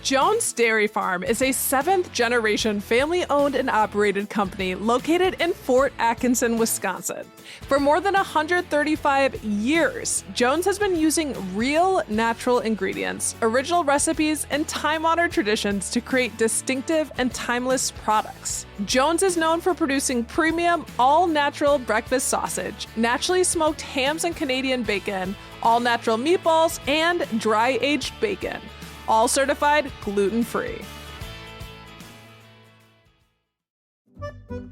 Jones Dairy Farm is a seventh-generation family-owned and operated company located in Fort Atkinson, Wisconsin. For more than 135 years, Jones has been using real, natural ingredients, original recipes, and time-honored traditions to create distinctive and timeless products. Jones is known for producing premium, all-natural breakfast sausage, naturally smoked hams and Canadian bacon, all-natural meatballs, and dry-aged bacon. All certified gluten-free.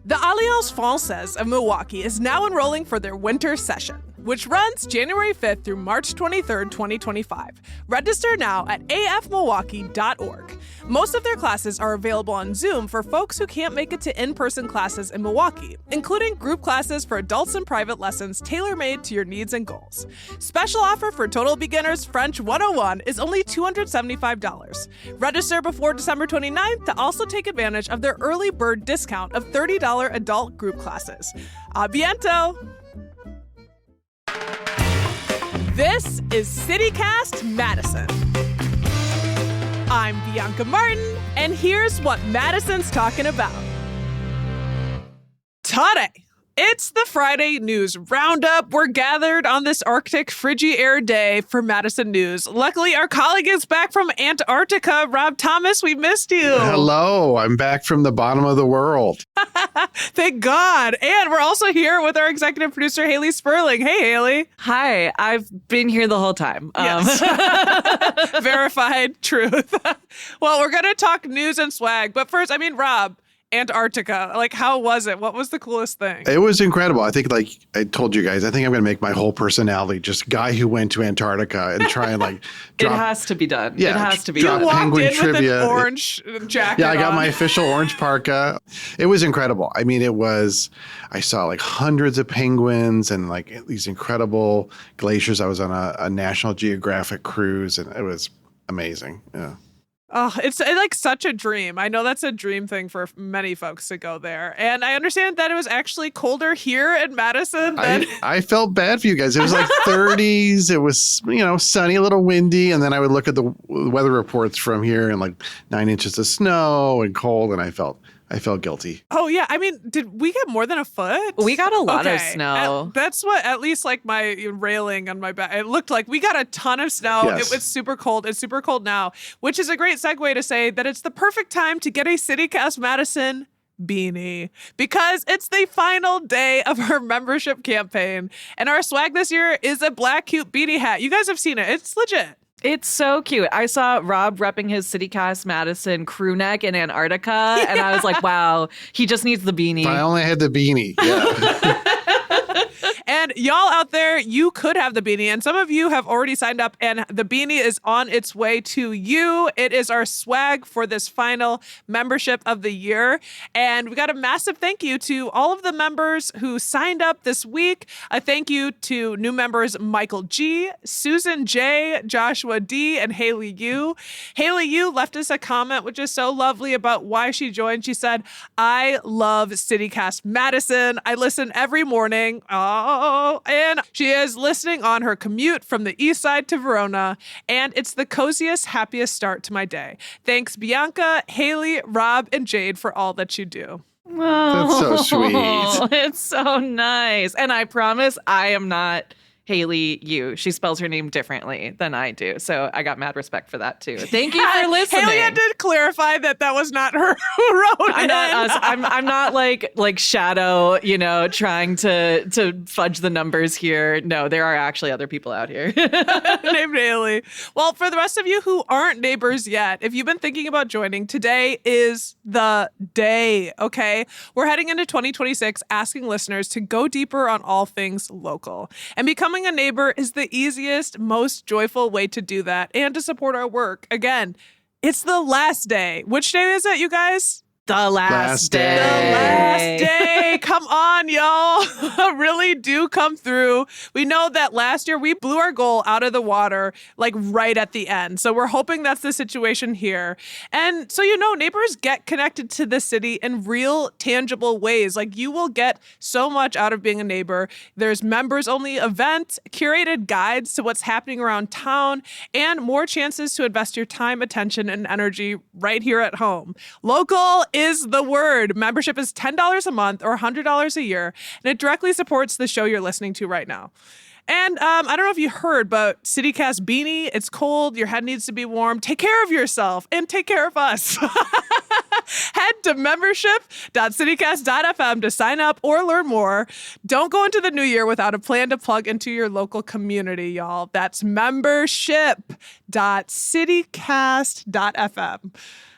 The Alliance Française of Milwaukee is now enrolling for their winter session, which runs January 5th through March 23rd, 2025. Register now at afmilwaukee.org. Most of their classes are available on Zoom for folks who can't make it to in-person classes in Milwaukee, including group classes for adults and private lessons tailor-made to your needs and goals. Special offer for Total Beginners French 101 is only $275. Register before December 29th to also take advantage of their early bird discount of $30 adult group classes. A biento! This is CityCast Madison. I'm Bianca Martin, and here's what Madison's talking about. Today, it's the Friday News Roundup. We're gathered on this Arctic friggy air day for Madison News. Luckily, our colleague is back from Antarctica. Rob Thomas, we missed you. Hello, I'm back from the bottom of the world. Thank God. And we're also here with our executive producer, Haley Sperling. Hey, Haley. Hi, I've been here the whole time. Yes. Verified truth. Well, we're going to talk news and swag. But first, Rob, Antarctica. How was it? What was the coolest thing? It was incredible. I think, I told you guys, I think I'm going to make my whole personality just guy who went to Antarctica and try and drop. It has to be done. Yeah, it has to be drop You done. walked in trivia. with an orange jacket Yeah, I got on. my official orange parka. It was incredible. I saw hundreds of penguins and these incredible glaciers. I was on a National Geographic cruise and it was amazing. Yeah. Oh, it's such a dream. I know that's a dream thing for many folks to go there. And I understand that it was actually colder here in Madison than... I felt bad for you guys. It was 30s. It was, sunny, a little windy. And then I would look at the weather reports from here and 9 inches of snow and cold. And I felt guilty. Oh, yeah. Did we get more than a foot? We got a lot of snow. That's what, at least my railing on my back, it looked like we got a ton of snow. Yes. It was super cold. It's super cold now, which is a great segue to say that it's the perfect time to get a CityCast Madison beanie because it's the final day of our membership campaign. And our swag this year is a black cute beanie hat. You guys have seen it. It's legit. It's so cute. I saw Rob repping his CityCast Madison crew neck in Antarctica, and I was like, wow, he just needs the beanie. If I only had the beanie. Yeah. And y'all out there, you could have the beanie. And some of you have already signed up and the beanie is on its way to you. It is our swag for this final membership of the year. And we got a massive thank you to all of the members who signed up this week. A thank you to new members Michael G, Susan J, Joshua D, and Haley U. Haley U left us a comment, which is so lovely, about why she joined. She said, I love CityCast Madison. I listen every morning. Oh, and she is listening on her commute from the east side to Verona, and it's the coziest, happiest start to my day. Thanks, Bianca, Haley, Rob, and Jade for all that you do. Oh, That's so sweet. It's so nice. And I promise I am not Haley Yu. She spells her name differently than I do. So I got mad respect for that too. Thank you for listening. Haley had to clarify that was not her who wrote I'm it. not us. I'm not like Shadow, trying to fudge the numbers here. No, there are actually other people out here. Named Haley. Well, for the rest of you who aren't neighbors yet, if you've been thinking about joining, today is the day, okay? We're heading into 2026 asking listeners to go deeper on all things local. And becoming a neighbor is the easiest, most joyful way to do that and to support our work. Again, it's the last day. Which day is it, you guys? The last Last day. day. The last day. Come on, y'all. Really do come through. We know that last year we blew our goal out of the water, like right at the end. So we're hoping that's the situation here. And so, neighbors get connected to the city in real, tangible ways. Like, you will get so much out of being a neighbor. There's members only events, curated guides to what's happening around town, and more chances to invest your time, attention, and energy right here at home. Local is the word. Membership is $10 a month or $100 a year, and it directly supports the show you're listening to right now. And I don't know if you heard, but CityCast beanie, it's cold, your head needs to be warm. Take care of yourself and take care of us. Head to membership.citycast.fm to sign up or learn more. Don't go into the new year without a plan to plug into your local community, y'all. That's membership.citycast.fm.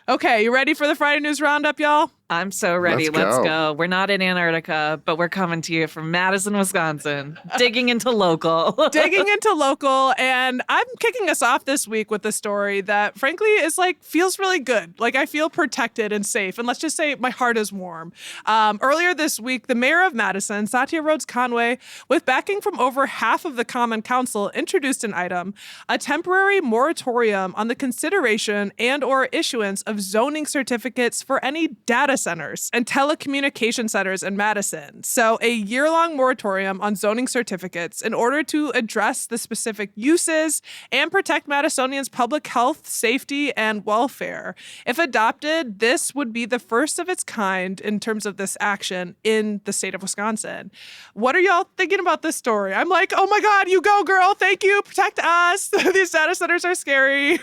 Okay, you ready for the Friday News Roundup, y'all? I'm so ready. Let's go. go. We're not in Antarctica, but we're coming to you from Madison, Wisconsin, digging into local. Digging into local, and I'm kicking us off this week with a story that frankly is feels really good. Like, I feel protected and safe, and let's just say my heart is warm. Earlier this week, the mayor of Madison, Satya Rhodes Conway, with backing from over half of the Common Council, introduced an item, a temporary moratorium on the consideration and or issuance of zoning certificates for any data centers and telecommunication centers in Madison. So a year-long moratorium on zoning certificates in order to address the specific uses and protect Madisonians' public health, safety, and welfare. If adopted, this would be the first of its kind in terms of this action in the state of Wisconsin. What are y'all thinking about this story? I'm like, oh my God, you go, girl. Thank you. Protect us. These data centers are scary.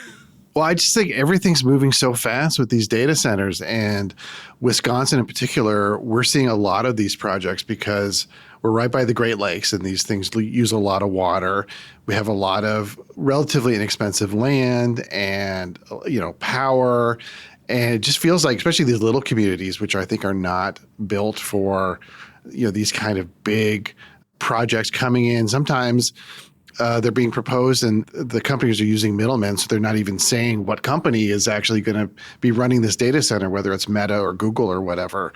Well, I just think everything's moving so fast with these data centers, and Wisconsin in particular, we're seeing a lot of these projects because we're right by the Great Lakes and these things use a lot of water. We have a lot of relatively inexpensive land and, power. And it just feels like, especially these little communities, which I think are not built for, these kind of big projects coming in. Sometimes they're being proposed and the companies are using middlemen, so they're not even saying what company is actually going to be running this data center, whether it's Meta or Google or whatever.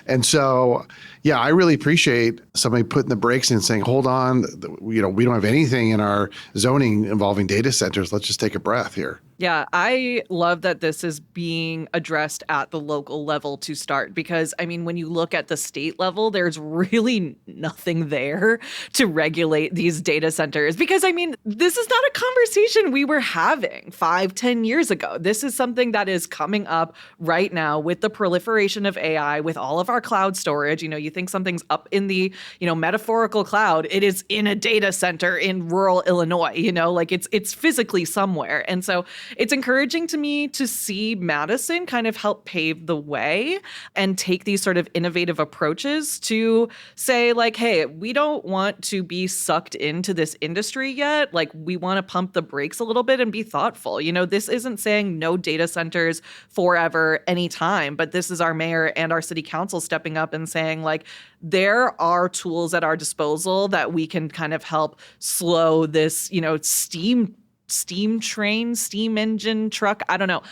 And so, yeah, I really appreciate somebody putting the brakes in and saying, hold on, we don't have anything in our zoning involving data centers. Let's just take a breath here. Yeah, I love that this is being addressed at the local level to start because, when you look at the state level, there's really nothing there to regulate these data centers because, this is not a conversation we were having 5-10 years ago. This is something that is coming up right now with the proliferation of AI, with all of our cloud storage. You think something's up in the, metaphorical cloud. It is in a data center in rural Illinois, it's physically somewhere. And so it's encouraging to me to see Madison kind of help pave the way and take these sort of innovative approaches to say, hey, we don't want to be sucked into this industry yet. We want to pump the brakes a little bit and be thoughtful. This isn't saying no data centers forever, anytime, but this is our mayor and our city council stepping up and saying, there are tools at our disposal that we can kind of help slow this, steam train, steam engine, truck, I don't know,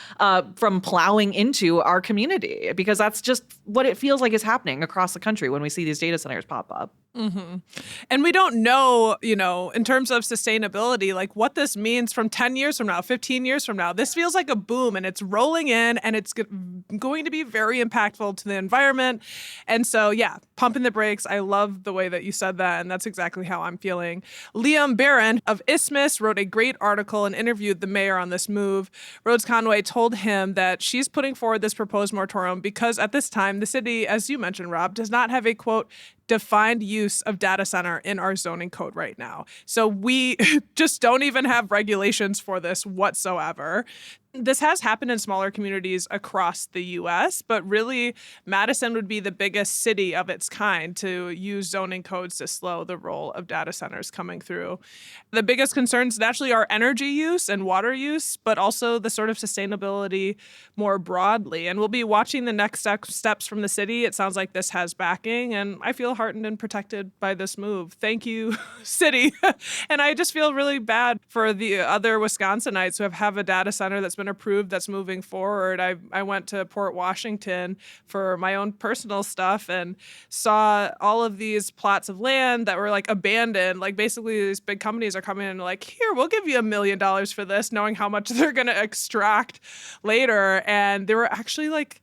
from plowing into our community, because that's just what it feels like is happening across the country when we see these data centers pop up. Mm-hmm. And we don't know, in terms of sustainability, what this means from 10 years from now, 15 years from now. This feels like a boom and it's rolling in and it's going to be very impactful to the environment. And so, yeah, pumping the brakes. I love the way that you said that. And that's exactly how I'm feeling. Liam Barron of Isthmus wrote a great article and interviewed the mayor on this move. Rhodes Conway told him that she's putting forward this proposed moratorium because at this time, the city, as you mentioned, Rob, does not have a, quote, defined use of data center in our zoning code right now. So we just don't even have regulations for this whatsoever. This has happened in smaller communities across the U.S., but really Madison would be the biggest city of its kind to use zoning codes to slow the roll of data centers coming through. The biggest concerns naturally are energy use and water use, but also the sort of sustainability more broadly. And we'll be watching the next steps from the city. It sounds like this has backing, and I feel heartened and protected by this move. Thank you, city. And I just feel really bad for the other Wisconsinites who have a data center that's been been approved that's moving forward. I went to Port Washington for my own personal stuff and saw all of these plots of land that were like abandoned. Like basically these big companies are coming in and like, here, we'll give you $1 million for this, knowing how much they're going to extract later. And they were actually like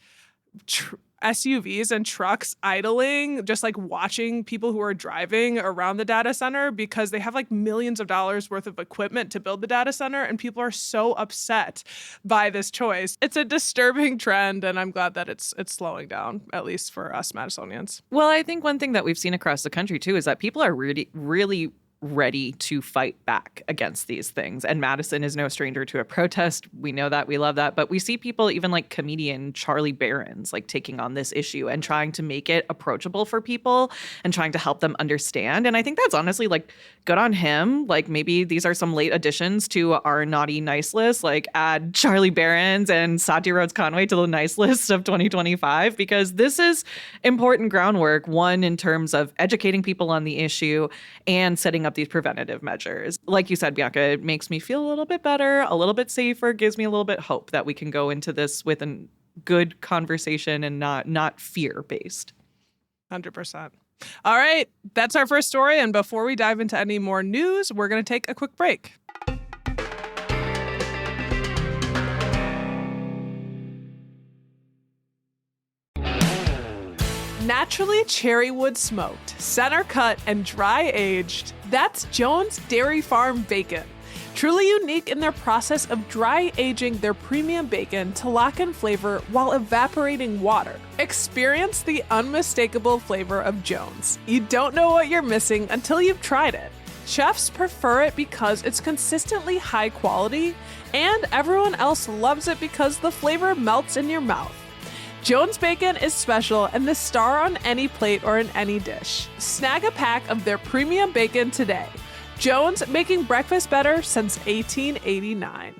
SUVs and trucks idling, just like watching people who are driving around the data center because they have like millions of dollars worth of equipment to build the data center. And people are so upset by this choice. It's a disturbing trend. And I'm glad that it's slowing down, at least for us Madisonians. Well, I think one thing that we've seen across the country, too, is that people are really ready to fight back against these things. And Madison is no stranger to a protest. We know that. We love that. But we see people, even like comedian Charlie Barron's, like taking on this issue and trying to make it approachable for people and trying to help them understand. And I think that's honestly like good on him. Like maybe these are some late additions to our naughty nice list, like add Charlie Barron's and Sati Rhodes Conway to the nice list of 2025, because this is important groundwork, one, in terms of educating people on the issue and setting up these preventative measures. Like you said, Bianca, it makes me feel a little bit better, a little bit safer, gives me a little bit hope that we can go into this with a good conversation and not fear-based. 100%. All right, that's our first story. And before we dive into any more news, we're going to take a quick break. Naturally cherry wood smoked, center cut, and dry aged, that's Jones Dairy Farm bacon. Truly unique in their process of dry aging their premium bacon to lock in flavor while evaporating water. Experience the unmistakable flavor of Jones. You don't know what you're missing until you've tried it. Chefs prefer it because it's consistently high quality, and everyone else loves it because the flavor melts in your mouth. Jones Bacon is special and the star on any plate or in any dish. Snag a pack of their premium bacon today. Jones, making breakfast better since 1889.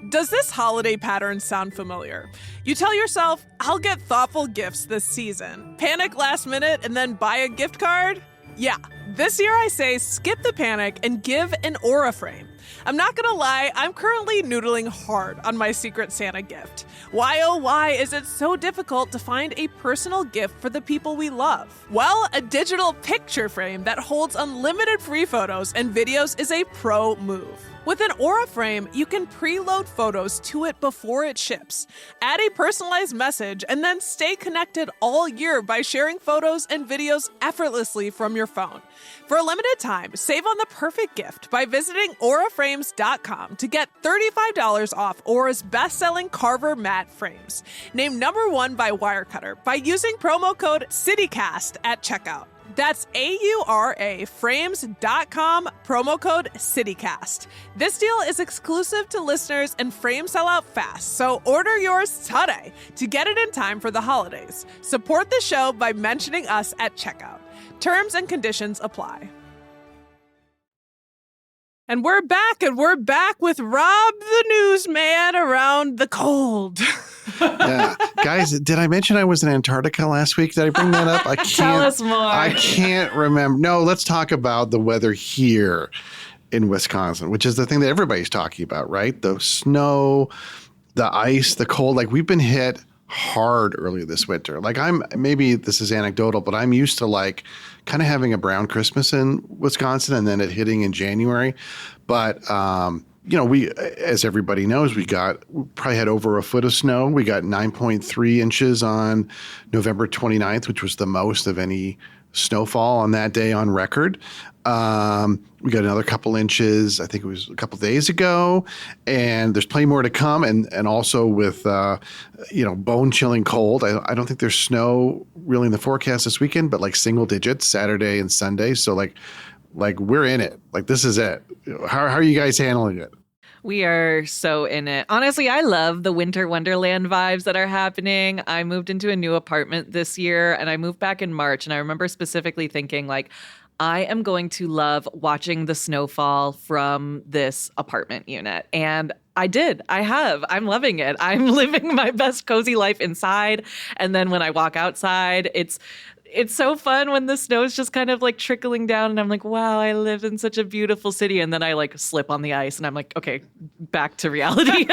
Does this holiday pattern sound familiar? You tell yourself, I'll get thoughtful gifts this season. Panic last minute and then buy a gift card? Yeah, this year I say skip the panic and give an Aura frame. I'm not gonna lie, I'm currently noodling hard on my Secret Santa gift. Why oh why is it so difficult to find a personal gift for the people we love? Well, a digital picture frame that holds unlimited free photos and videos is a pro move. With an Aura frame, you can preload photos to it before it ships, add a personalized message, and then stay connected all year by sharing photos and videos effortlessly from your phone. For a limited time, save on the perfect gift by visiting auraframes.com to get $35 off Aura's best-selling Carver matte frames. Named #1 by Wirecutter by using promo code CITYCAST at checkout. That's AURA frames.com, promo code CITYCAST. This deal is exclusive to listeners and frames sell out fast, so order yours today to get it in time for the holidays. Support the show by mentioning us at checkout. Terms and conditions apply. And we're back with Rob the newsman around the cold. Yeah. Guys, did I mention I was in Antarctica last week? Did I bring that up? I can't. Tell us more. I can't remember. No, let's talk about the weather here in Wisconsin, which is the thing that everybody's talking about, right? The snow, the ice, the cold. Like we've been hit hard earlier this winter. Like maybe this is anecdotal, but I'm used to like kind of having a brown Christmas in Wisconsin and then it hitting in January. But, we, as everybody knows, we probably had over a foot of snow. We got 9.3 inches on November 29th, which was the most of any snowfall on that day on record. We got another couple inches, I think it was a couple days ago, and there's plenty more to come. And also with, bone chilling cold. I don't think there's snow really in the forecast this weekend, but like single digits Saturday and Sunday. So like we're in it. Like this is it. How are you guys handling it? We are so in it. Honestly, I love the winter wonderland vibes that are happening. I moved into a new apartment this year and I moved back in March. And I remember specifically thinking like, I am going to love watching the snowfall from this apartment unit. And I did. I have. I'm loving it. I'm living my best cozy life inside. And then when I walk outside, it's so fun when the snow's just kind of like trickling down and I'm like, wow, I live in such a beautiful city. And then I like slip on the ice and I'm like, okay, back to reality.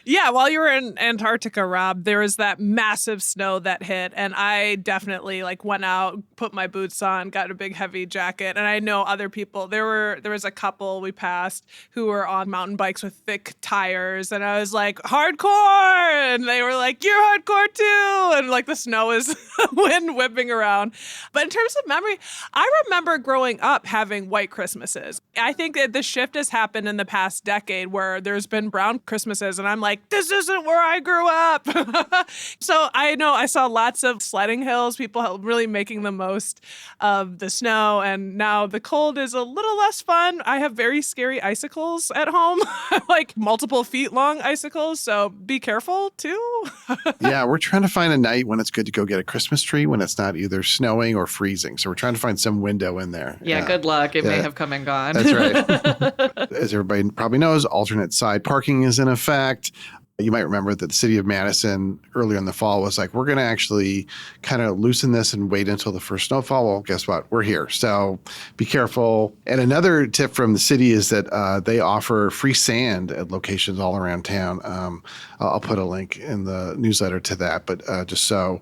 Yeah, while you were in Antarctica, Rob, there was that massive snow that hit, and I definitely like went out, put my boots on, got a big heavy jacket, and I know other people. There was a couple we passed who were on mountain bikes with thick tires, and I was like, hardcore, and they were like, you're hardcore too, and like the snow is wind whipping around. But in terms of memory, I remember growing up having white Christmases. I think that the shift has happened in the past decade where there's been brown Christmases, and I'm like, this isn't where I grew up. So I know I saw lots of sledding hills, people really making the most of the snow. And now the cold is a little less fun. I have very scary icicles at home, like multiple feet long icicles. So be careful too. Yeah, we're trying to find a night when it's good to go get a Christmas tree when it's not either snowing or freezing. So we're trying to find some window in there. Yeah, good luck. It may have come and gone. That's right. As everybody probably knows, alternate side parking is in effect. You might remember that the city of Madison earlier in the fall was like, we're going to actually kind of loosen this and wait until the first snowfall. Well, guess what? We're here. So be careful. And another tip from the city is that they offer free sand at locations all around town. I'll put a link in the newsletter to that. But just so,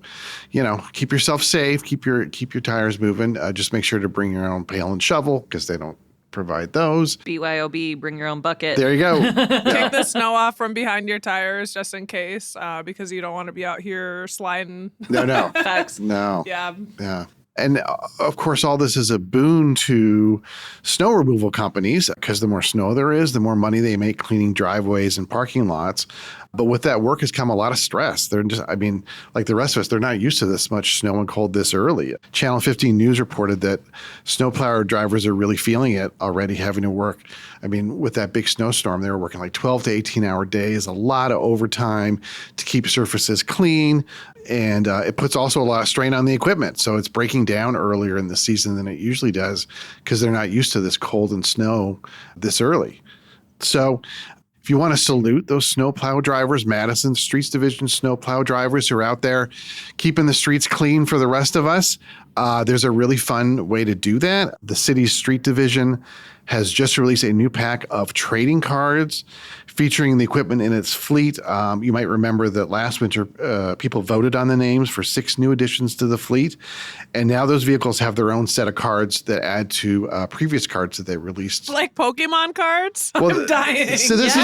keep yourself safe, keep your tires moving. Just make sure to bring your own pail and shovel because they don't provide those. BYOB, bring your own bucket. There you go. Take the snow off from behind your tires just in case, because you don't want to be out here sliding. No. Facts. No. Yeah. Yeah. And of course, all this is a boon to snow removal companies because the more snow there is, the more money they make cleaning driveways and parking lots. But with that work has come a lot of stress. They're just, like the rest of us, they're not used to this much snow and cold this early. Channel 15 News reported that snowplower drivers are really feeling it already, having to work. With that big snowstorm, they were working like 12 to 18-hour days, a lot of overtime to keep surfaces clean. And it puts also a lot of strain on the equipment. So it's breaking down earlier in the season than it usually does because they're not used to this cold and snow this early. So if you want to salute those snowplow drivers, Madison Streets Division snowplow drivers who are out there keeping the streets clean for the rest of us, there's a really fun way to do that. The city's street division has just released a new pack of trading cards featuring the equipment in its fleet. You might remember that last winter, people voted on the names for 6 new additions to the fleet. And now those vehicles have their own set of cards that add to previous cards that they released. Like Pokemon cards? Well, I'm dying. So this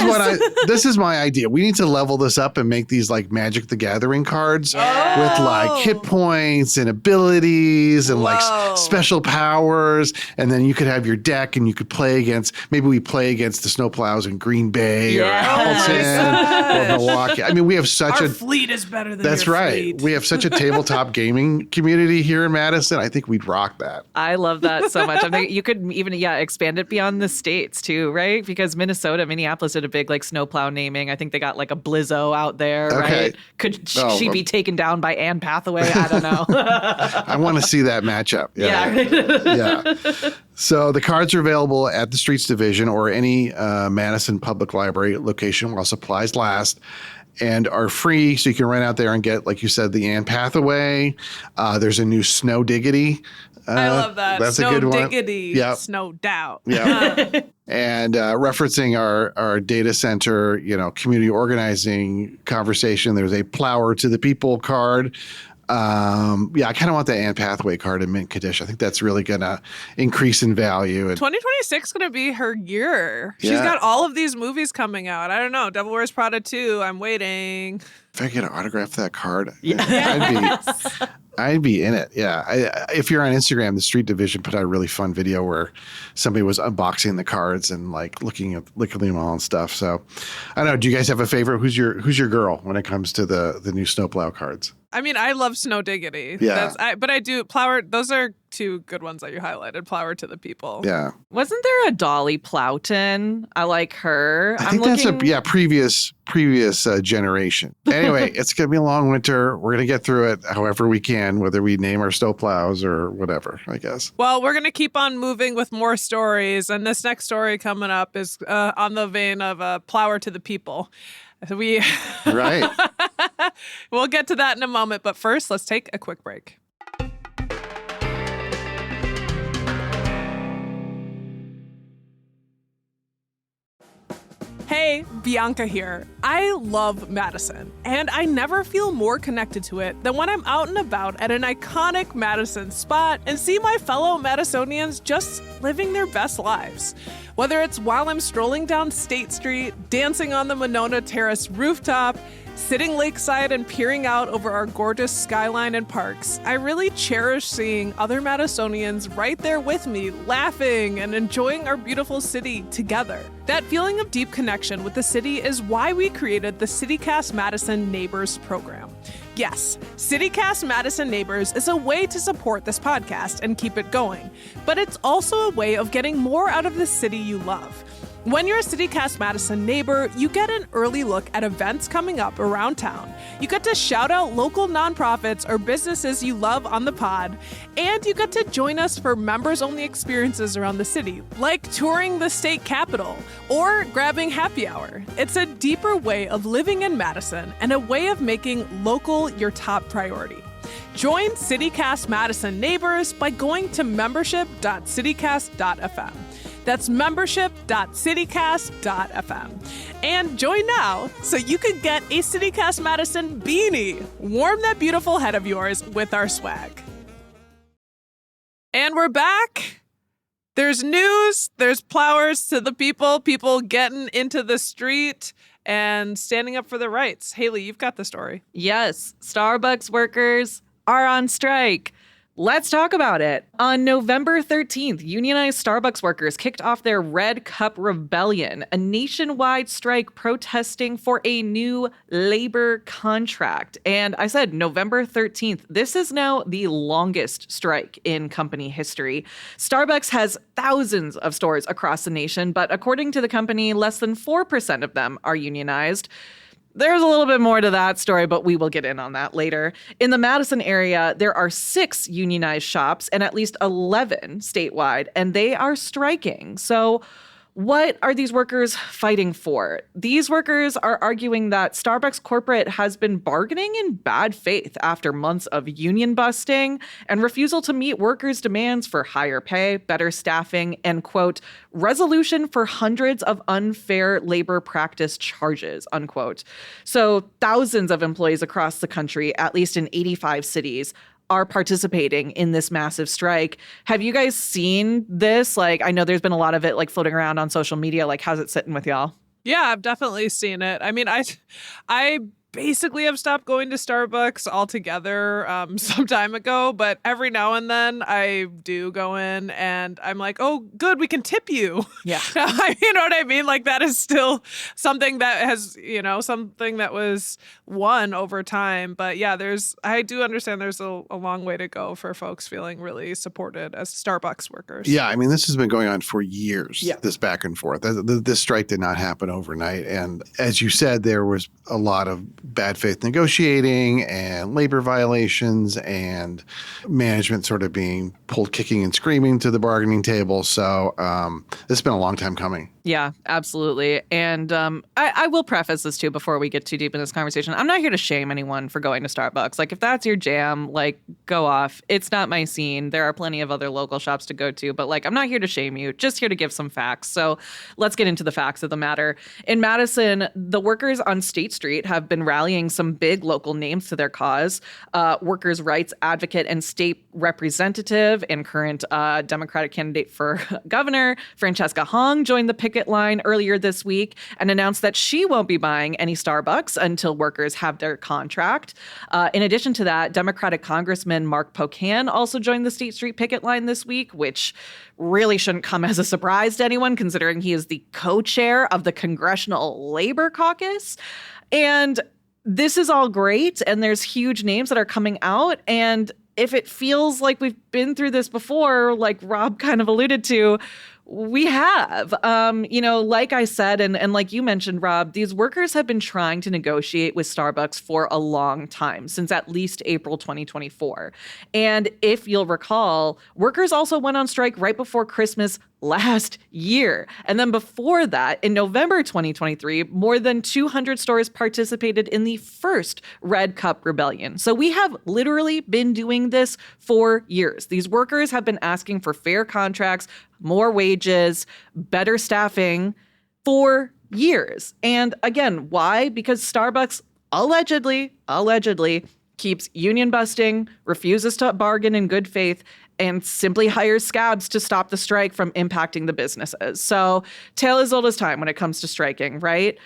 this is my idea. We need to level this up and make these like Magic the Gathering cards with like hit points and abilities and like special powers. And then you could have your deck and you could play against, maybe we play against the snowplows in Green Bay or Appleton or Milwaukee. We have such Our fleet is better than That's your right. fleet. We have such a tabletop gaming community here in Madison. I think we'd rock that. I love that so much. I think you could even, expand it beyond the states too, right? Because Minneapolis did a big like snowplow naming. I think they got like a Blizzo out there, right? Could she be taken down by Anne Hathaway? I don't know. I want to see that matchup. Yeah. So the cards are available at the Streets Division or any Madison Public Library location while supplies last and are free. So you can run out there and get, like you said, the Anne Hathaway. There's a new Snow Diggity. I love that. That's Snow a good one. Diggity, Yep. Snow Doubt. Yeah. And referencing our data center, community organizing conversation, there's a Plower to the People card. I kind of want that Anne Hathaway card in mint condition. I think that's really going to increase in value. And 2026 is going to be her year. She's got all of these movies coming out. I don't know. Devil Wears Prada 2. I'm waiting. if I could autograph that card, I'd be in it. Yeah. If you're on Instagram, the Street Division put out a really fun video where somebody was unboxing the cards and like looking at them all and stuff. So I don't know. Do you guys have a favorite? Who's your girl when it comes to the new snowplow cards? I mean, I love Snow Diggity. Yeah. But I do Plower. Those are two good ones that you highlighted. Plower to the People. Yeah. Wasn't there a Dolly Plowton? I like her. I think that's previous generation. Anyway, it's going to be a long winter. We're going to get through it however we can, whether we name our snowplows or whatever, I guess. Well, we're going to keep on moving with more stories. And this next story coming up is on the vein of Plower to the People. Right. We'll get to that in a moment. But first, let's take a quick break. Hey, Bianca here. I love Madison, and I never feel more connected to it than when I'm out and about at an iconic Madison spot and see my fellow Madisonians just living their best lives. Whether it's while I'm strolling down State Street, dancing on the Monona Terrace rooftop, sitting lakeside and peering out over our gorgeous skyline and parks, I really cherish seeing other Madisonians right there with me, laughing and enjoying our beautiful city together. That feeling of deep connection with the city is why we created the CityCast Madison Neighbors program. Yes, CityCast Madison Neighbors is a way to support this podcast and keep it going, but it's also a way of getting more out of the city you love. When you're a CityCast Madison neighbor, you get an early look at events coming up around town. You get to shout out local nonprofits or businesses you love on the pod, and you get to join us for members-only experiences around the city, like touring the state capitol or grabbing happy hour. It's a deeper way of living in Madison and a way of making local your top priority. Join CityCast Madison neighbors by going to membership.citycast.fm. That's membership.citycast.fm. And join now so you can get a CityCast Madison beanie. Warm that beautiful head of yours with our swag. And we're back. There's news. There's Plowers to the people getting into the street and standing up for their rights. Haley, you've got the story. Yes, Starbucks workers are on strike. Let's talk about it. On November 13th, unionized Starbucks workers kicked off their Red Cup Rebellion, a nationwide strike protesting for a new labor contract. And I said November 13th. This is now the longest strike in company history. Starbucks has thousands of stores across the nation, but according to the company, less than 4% of them are unionized. There's a little bit more to that story, but we will get in on that later. In the Madison area, there are 6 unionized shops and at least 11 statewide, and they are striking. So what are these workers fighting for? These workers are arguing that Starbucks corporate has been bargaining in bad faith after months of union busting and refusal to meet workers' demands for higher pay, better staffing, and, quote, resolution for hundreds of unfair labor practice charges, unquote. So thousands of employees across the country, at least in 85 cities, are participating in this massive strike. Have you guys seen this? Like, I know there's been a lot of it like floating around on social media. Like, how's it sitting with y'all? Yeah, I've definitely seen it. I mean, I basically have stopped going to Starbucks altogether some time ago, but every now and then I do go in and I'm like, oh, good, we can tip you. Yeah. You know what I mean? Like, that is still something that has, something that was won over time. But yeah, I do understand there's a long way to go for folks feeling really supported as Starbucks workers. Yeah, I mean, this has been going on for years, Yeah. this back and forth. This strike did not happen overnight. And as you said, there was a lot of bad faith negotiating and labor violations and management sort of being pulled kicking and screaming to the bargaining table. So this has been a long time coming. Yeah, absolutely. And I will preface this too before we get too deep in this conversation. I'm not here to shame anyone for going to Starbucks. Like, if that's your jam, like, go off. It's not my scene. There are plenty of other local shops to go to, but like, I'm not here to shame you, just here to give some facts. So let's get into the facts of the matter. In Madison, the workers on State Street have been rallying some big local names to their cause. Workers' rights advocate and state representative and current Democratic candidate for governor, Francesca Hong, joined the picket line earlier this week and announced that she won't be buying any Starbucks until workers have their contract. In addition to that, Democratic Congressman Mark Pocan also joined the State Street picket line this week, which really shouldn't come as a surprise to anyone, considering he is the co-chair of the Congressional Labor Caucus. And this is all great, and there's huge names that are coming out, and if it feels like we've been through this before, like Rob kind of alluded to, we have. Like I said, and like you mentioned, Rob, these workers have been trying to negotiate with Starbucks for a long time, since at least April 2024. And if you'll recall, workers also went on strike right before Christmas last year. And then before that, in November 2023, more than 200 stores participated in the first Red Cup Rebellion. So we have literally been doing this for years. These workers have been asking for fair contracts, more wages, better staffing for years. And again, why? Because Starbucks allegedly keeps union busting, refuses to bargain in good faith, and simply hires scabs to stop the strike from impacting the businesses. So tale as old as time when it comes to striking, right?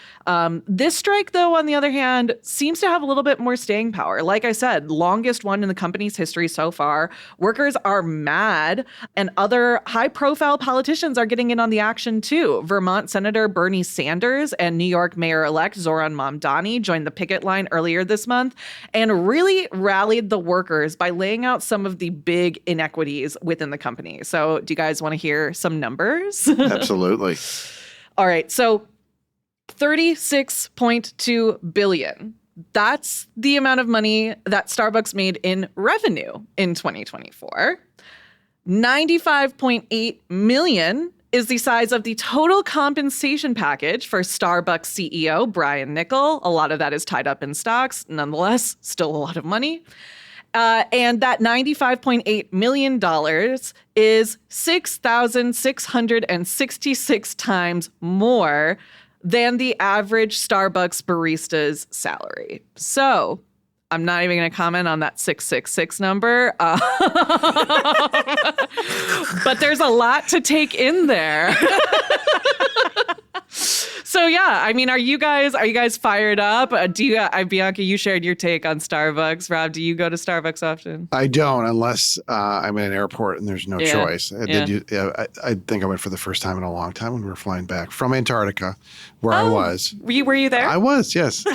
This strike, though, on the other hand, seems to have a little bit more staying power. Like I said, longest one in the company's history so far. Workers are mad, and other high-profile politicians are getting in on the action, too. Vermont Senator Bernie Sanders and New York Mayor-elect Zoran Mamdani joined the picket line earlier this month and really rallied the workers by laying out some of the big inequities within the company. So do you guys want to hear some numbers? Absolutely. All right. So 36.2 billion. That's the amount of money that Starbucks made in revenue in 2024. 95.8 million is the size of the total compensation package for Starbucks CEO Brian Niccol. A lot of that is tied up in stocks. Nonetheless, still a lot of money. And that $95.8 million is 6,666 times more than the average Starbucks barista's salary. So I'm not even going to comment on that 666 number. But there's a lot to take in there. So yeah, I mean, are you guys fired up? Bianca, you shared your take on Starbucks. Rob, do you go to Starbucks often? I don't, unless I'm in an airport and there's no choice. I think I went for the first time in a long time when we were flying back from Antarctica, where I was. Were you there? I was, yes.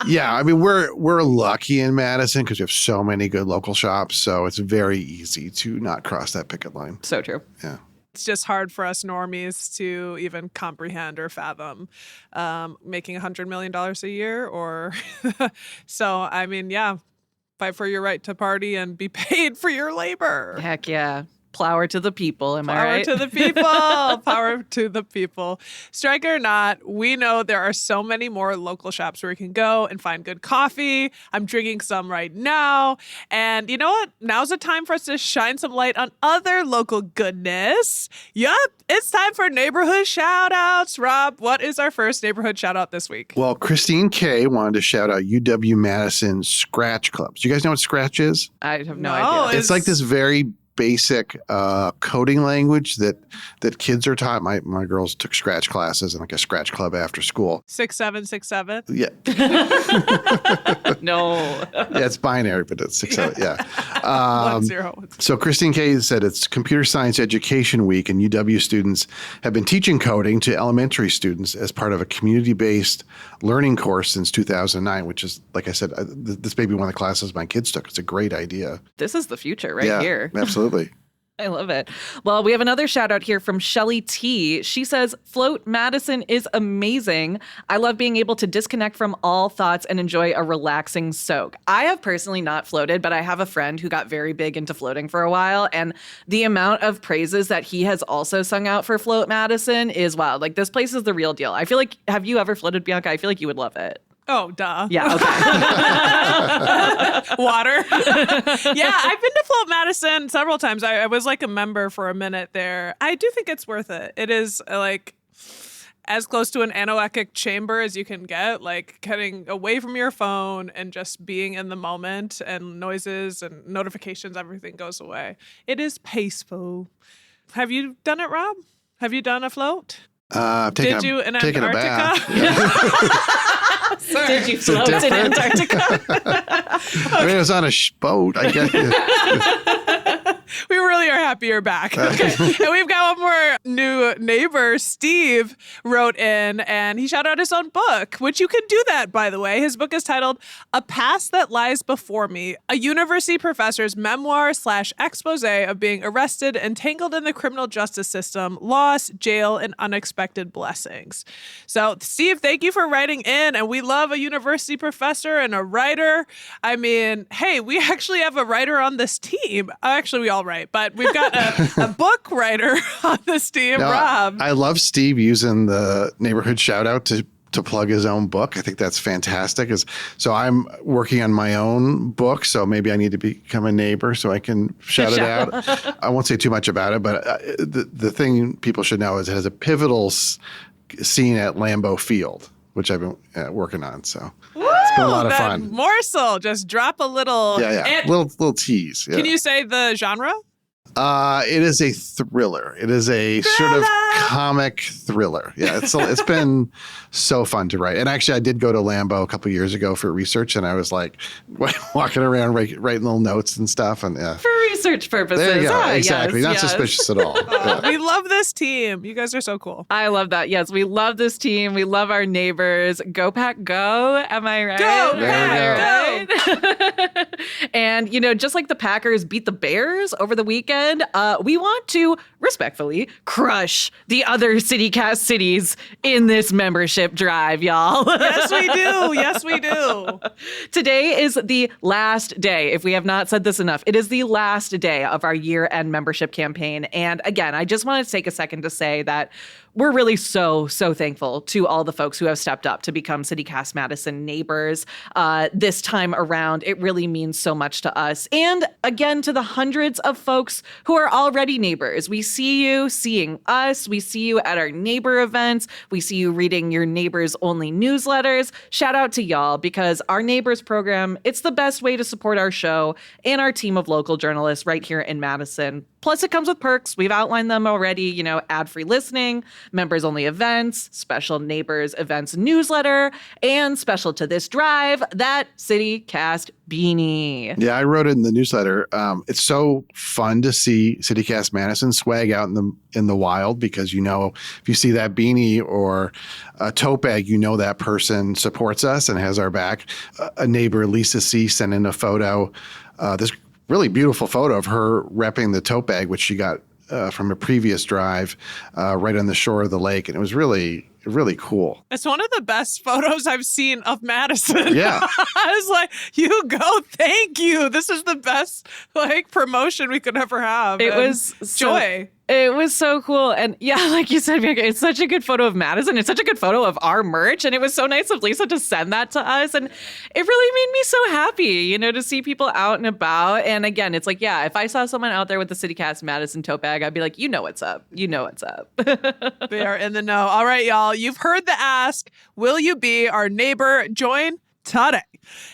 Yeah, I mean, we're lucky in Madison because we have so many good local shops, so it's very easy to not cross that picket line. So true. Yeah. It's just hard for us normies to even comprehend or fathom making $100 million a year. Or so, I mean, yeah, fight for your right to party and be paid for your labor. Heck yeah. Plower to the people, am I right? Power to the people. Power to the people. Strike or not, we know there are so many more local shops where you can go and find good coffee. I'm drinking some right now. And you know what? Now's the time for us to shine some light on other local goodness. Yup, it's time for neighborhood shout outs. Rob, what is our first neighborhood shout out this week? Well, Christine K wanted to shout out UW-Madison Scratch Clubs. Do you guys know what Scratch is? I have no idea. It's like this very basic coding language that kids are taught. My girls took Scratch classes and like a Scratch club after school. 6767. Yeah. No. Yeah, it's binary, but it's 67. Yeah. 10. So Christine K said it's Computer Science Education Week, and UW students have been teaching coding to elementary students as part of a community-based learning course since 2009, which is, like I said, this may be one of the classes my kids took. It's a great idea. This is the future right here. Absolutely. I love it. Well, we have another shout out here from Shelly T. She says, Float Madison is amazing. I love being able to disconnect from all thoughts and enjoy a relaxing soak. I have personally not floated, but I have a friend who got very big into floating for a while. And the amount of praises that he has also sung out for Float Madison is wild. Like, this place is the real deal. I feel like, have you ever floated, Bianca? I feel like you would love it. Oh, duh. Yeah, okay. Water. Yeah, I've been to Float Madison several times. I was like a member for a minute there. I do think it's worth it. It is like as close to an anechoic chamber as you can get, like getting away from your phone and just being in the moment, and noises and notifications, everything goes away. It is peaceful. Have you done it, Rob? Have you done a float? Did you in taking Antarctica? A bath. Yeah. Did you float in Antarctica? I mean, it was on a boat, I guess. We really are happy you're back. Okay. And we've got one more new neighbor. Steve wrote in and he shouted out his own book, which you can do that, by the way. His book is titled A Past That Lies Before Me, a university professor's memoir/expose of being arrested, entangled in the criminal justice system, loss, jail, and unexpected blessings. So, Steve, thank you for writing in. And we love a university professor and a writer. I mean, hey, we actually have a writer on this team. Actually, we all write, but we've got a book writer on this team, Rob. I love Steve using the neighborhood shout out to to plug his own book. I think that's fantastic. So I'm working on my own book, so maybe I need to become a neighbor so I can shout it out. I won't say too much about it, but the thing people should know is it has a pivotal scene at Lambeau Field, which I've been working on. So it's been a lot of fun. Morsel, just drop a little. Yeah. Little tease. Yeah. Can you say the genre? It is a thriller. It is a sort of comic thriller. Yeah, it's been so fun to write. And actually, I did go to Lambeau a couple of years ago for research, and I was like walking around writing little notes and stuff. And for research purposes. There you go. Exactly. Not suspicious at all. Yeah. We love this team. You guys are so cool. I love that. Yes, we love this team. We love our neighbors. Go Pack, go. Am I right? Go Pack, go. And, just like the Packers beat the Bears over the weekend, we want to respectfully crush the other CityCast cities in this membership drive, y'all. Yes, we do. Yes, we do. Today is the last day. If we have not said this enough, it is the last day of our year-end membership campaign. And again, I just want to take a second to say that we're really so thankful to all the folks who have stepped up to become CityCast Madison neighbors. This time around, it really means so much to us. And again, to the hundreds of folks who are already neighbors. We see you seeing us. We see you at our neighbor events. We see you reading your neighbors only newsletters. Shout out to y'all, because our neighbors program, it's the best way to support our show and our team of local journalists right here in Madison. Plus, it comes with perks. We've outlined them already, ad-free listening, members-only events, special neighbors events newsletter, and special to this drive, that CityCast beanie. Yeah, I wrote it in the newsletter. It's so fun to see CityCast Madison swag out in the wild, because if you see that beanie or a tote bag, that person supports us and has our back. A neighbor, Lisa C., sent in a photo. This really beautiful photo of her repping the tote bag, which she got from a previous drive right on the shore of the lake. And it was really cool. It's one of the best photos I've seen of Madison. Yeah. I was like, you go, thank you. This is the best promotion we could ever have. It was joy. It was so cool. And yeah, like you said, Bianca, it's such a good photo of Madison. It's such a good photo of our merch. And it was so nice of Lisa to send that to us. And it really made me so happy, to see people out and about. And again, it's like, yeah, if I saw someone out there with the CityCast Madison tote bag, I'd be like, what's up. What's up. They are in the know. All right, y'all. You've heard the ask. Will you be our neighbor? Join today.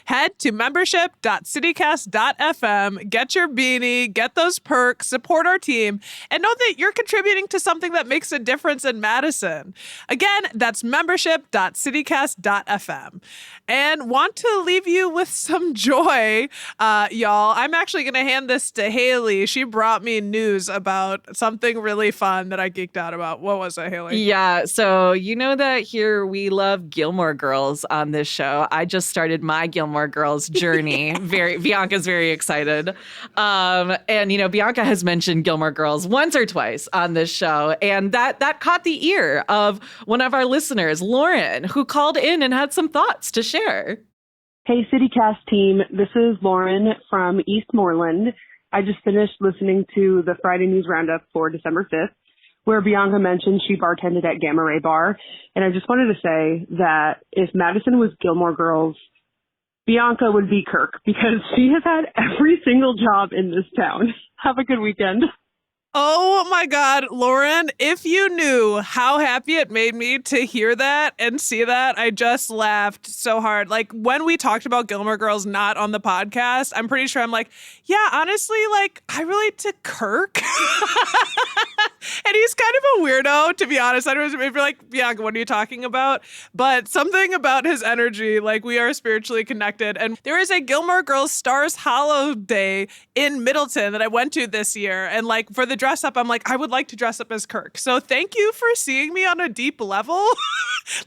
Head to membership.citycast.fm, get your beanie, get those perks, support our team, and know that you're contributing to something that makes a difference in Madison. Again, that's membership.citycast.fm. And want to leave you with some joy, y'all. I'm actually going to hand this to Haley. She brought me news about something really fun that I geeked out about. What was it, Haley? Yeah, so that here we love Gilmore Girls on this show. I just started my Gilmore Girls journey. Bianca's very excited. And Bianca has mentioned Gilmore Girls once or twice on this show. And that caught the ear of one of our listeners, Lauren, who called in and had some thoughts to share. Hey, CityCast team. This is Lauren from Eastmoreland. I just finished listening to the Friday News Roundup for December 5th, where Bianca mentioned she bartended at Gamma Ray Bar. And I just wanted to say that if Madison was Gilmore Girls, Bianca would be Kirk, because she has had every single job in this town. Have a good weekend. Oh my God, Lauren, if you knew how happy it made me to hear that and see that, I just laughed so hard. Like, when we talked about Gilmore Girls not on the podcast, I'm pretty sure I'm like, yeah, honestly, I relate to Kirk. And he's kind of a weirdo, to be honest. I don't know if you're like, Bianca, what are you talking about? But something about his energy, we are spiritually connected. And there is a Gilmore Girls Stars Hollow Day in Middleton that I went to this year. And for the dress up, I'm like, I would like to dress up as Kirk. So thank you for seeing me on a deep level,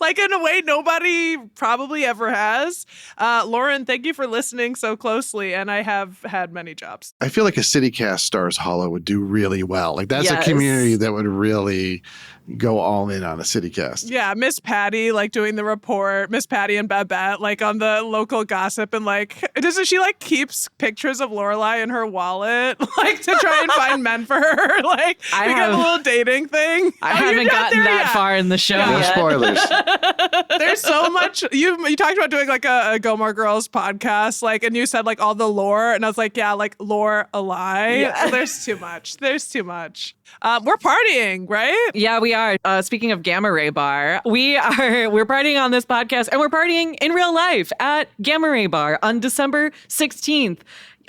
in a way nobody probably ever has. Lauren, thank you for listening so closely. And I have had many jobs. I feel like a CityCast Stars Hollow would do really well. That's a community that would really go all in on a CityCast. Yeah, Miss Patty, doing the report, Miss Patty and Babette, on the local gossip, and doesn't she keeps pictures of Lorelai in her wallet, to try and find men for her? We got a little dating thing. I haven't gotten that far in the show No yet. spoilers. There's so much. You talked about doing like a Gomar Girls podcast, like, and you said like all the lore, and I was like, yeah, like lore a lie. Yeah. There's too much. There's too much. We're partying, right? Yeah, we are. Speaking of Gamma Ray Bar, we're partying on this podcast, and we're partying in real life at Gamma Ray Bar on December 16th.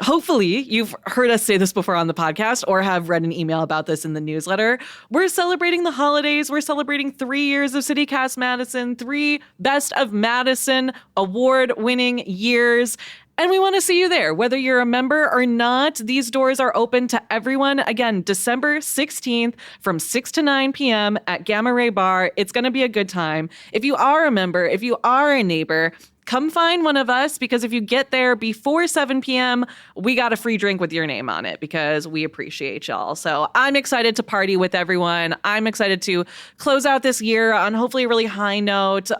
Hopefully, you've heard us say this before on the podcast or have read an email about this in the newsletter. We're celebrating the holidays. We're celebrating 3 years of CityCast Madison, 3 Best of Madison award-winning years. And we want to see you there, whether you're a member or not. These doors are open to everyone. Again, December 16th from 6 to 9 p.m. at Gamma Ray Bar. It's going to be a good time. If you are a member, if you are a neighbor, come find one of us, because if you get there before 7 p.m., we got a free drink with your name on it because we appreciate y'all. So I'm excited to party with everyone. I'm excited to close out this year on hopefully a really high note.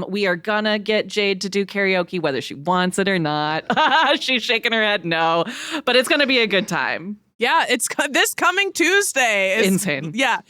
We are gonna get Jade to do karaoke, whether she wants it or not. She's shaking her head no, but it's gonna be a good time. Yeah, it's this coming Tuesday. It's insane. Yeah,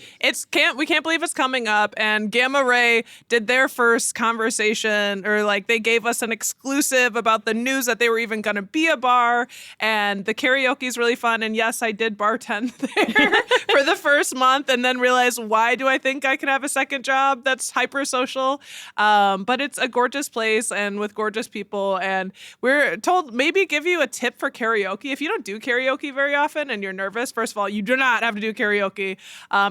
we can't believe it's coming up. And Gamma Ray did their first conversation, or like they gave us an exclusive about the news that they were even going to be a bar. And the karaoke is really fun. And yes, I did bartend there for the first month, and then realized, why do I think I can have a second job that's hyper social? But it's a gorgeous place and with gorgeous people. And we're told maybe give you a tip for karaoke if you don't do karaoke very often and you're nervous. First of all, you do not have to do karaoke,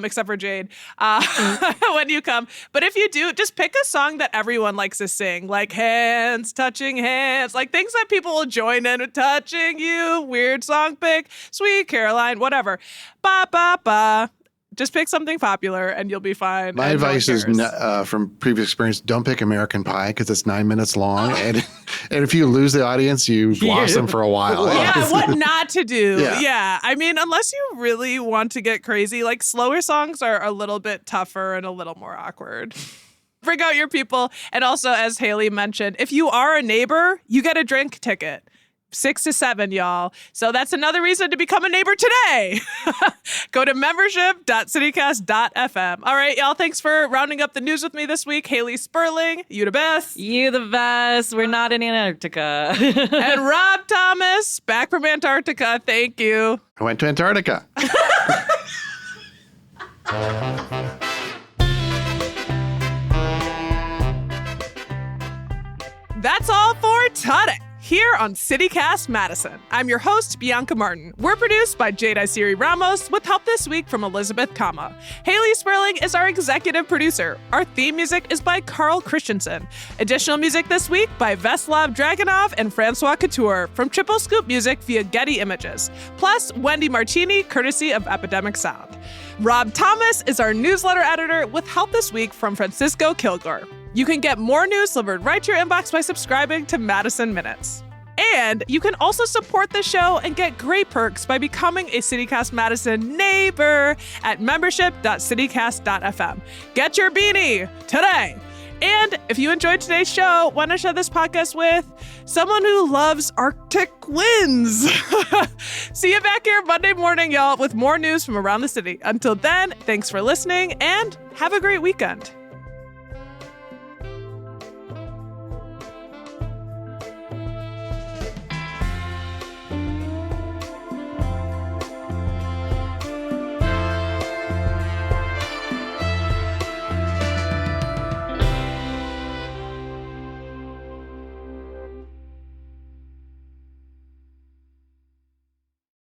except for Jade, when you come. But if you do, just pick a song that everyone likes to sing, like Hands Touching Hands, like things that people will join in with. Touching You, weird song pick, Sweet Caroline, whatever. Ba, ba, ba. Just pick something popular and you'll be fine. My advice is, from previous experience, don't pick American Pie because it's 9 minutes long. And if you lose the audience, you've lost them for a while. Yeah, what not to do. Yeah. I mean, unless you really want to get crazy, like slower songs are a little bit tougher and a little more awkward. Bring out your people. And also, as Haley mentioned, if you are a neighbor, you get a drink ticket. 6 to 7, y'all. So that's another reason to become a neighbor today. Go to membership.citycast.fm. All right, y'all. Thanks for rounding up the news with me this week. Haley Sperling, you the best. You the best. We're not in Antarctica. And Rob Thomas, back from Antarctica. Thank you. I went to Antarctica. That's all for today here on CityCast Madison. I'm your host, Bianca Martin. We're produced by Jade Isiri Ramos with help this week from Elizabeth Kama. Haley Sperling is our executive producer. Our theme music is by Carl Christensen. Additional music this week by Veslav Dragunov and Francois Couture from Triple Scoop Music via Getty Images. Plus, Wendy Martini, courtesy of Epidemic Sound. Rob Thomas is our newsletter editor with help this week from Francisco Kilgore. You can get more news delivered right to your inbox by subscribing to Madison Minutes. And you can also support the show and get great perks by becoming a CityCast Madison neighbor at membership.citycast.fm. Get your beanie today. And if you enjoyed today's show, want to share this podcast with someone who loves Arctic winds. See you back here Monday morning, y'all, with more news from around the city. Until then, thanks for listening and have a great weekend.